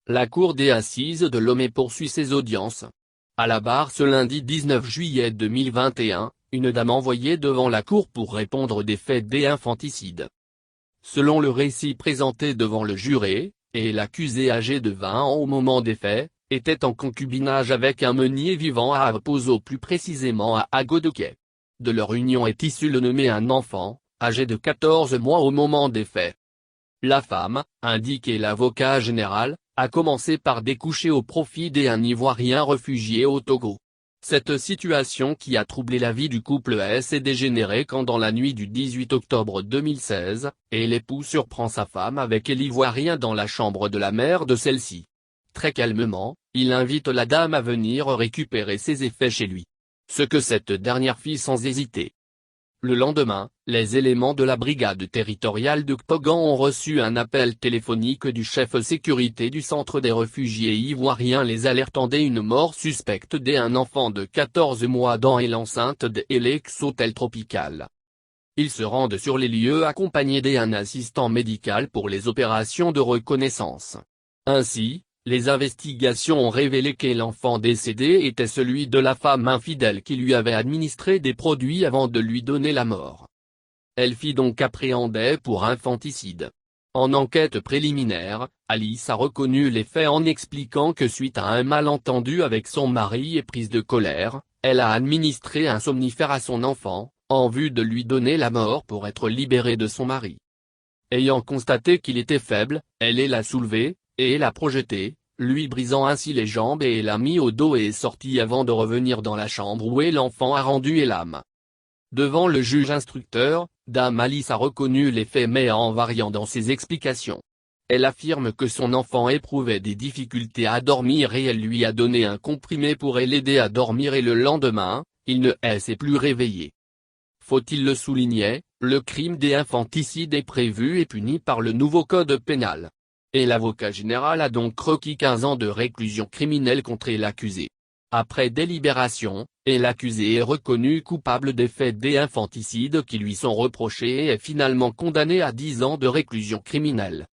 La Cour des assises de Lomé poursuit ses audiences. À la barre ce lundi 19 juillet 2021, une dame envoyée devant la Cour pour répondre des faits d'infanticide. Selon le récit présenté devant le juré, l'accusée âgée de 20 ans au moment des faits, était en concubinage avec un meunier vivant à Reposo, plus précisément à Agodoké. De leur union est issu le nommé un enfant, âgé de 14 mois au moment des faits. La femme, indiquait l'avocat général, a commencé par découcher au profit d'un Ivoirien réfugié au Togo. Cette situation qui a troublé la vie du couple s'est dégénérée quand dans la nuit du 18 octobre 2016, l'époux surprend sa femme avec l'Ivoirien dans la chambre de la mère de celle-ci. Très calmement, il invite la dame à venir récupérer ses effets chez lui. Ce que cette dernière fit sans hésiter. Le lendemain, les éléments de la brigade territoriale de Kpogan ont reçu un appel téléphonique du chef sécurité du centre des réfugiés ivoiriens les alertant d'une mort suspecte d'un enfant de 14 mois dans l'enceinte de l'ex-hôtel tropical. Ils se rendent sur les lieux accompagnés d'un assistant médical pour les opérations de reconnaissance. Ainsi, les investigations ont révélé que l'enfant décédé était celui de la femme infidèle qui lui avait administré des produits avant de lui donner la mort. Elle fut donc appréhendée pour infanticide. En enquête préliminaire, Alice a reconnu les faits en expliquant que suite à un malentendu avec son mari et prise de colère, elle a administré un somnifère à son enfant, en vue de lui donner la mort pour être libérée de son mari. Ayant constaté qu'il était faible, elle l'a soulevé, et l'a projeté, lui brisant ainsi les jambes et l'a mis au dos et est sortie avant de revenir dans la chambre où l'enfant a rendu l'âme. Devant le juge instructeur, Dame Alice a reconnu les faits mais en variant dans ses explications. Elle affirme que son enfant éprouvait des difficultés à dormir et elle lui a donné un comprimé pour l'aider à dormir et le lendemain, il ne s'est plus réveillé. Faut-il le souligner, le crime d'infanticide est prévu et puni par le nouveau code pénal. L'avocat général a donc requis 15 ans de réclusion criminelle contre l'accusé. Après délibération, l'accusé est reconnu coupable des faits d'infanticide qui lui sont reprochés et est finalement condamné à 10 ans de réclusion criminelle.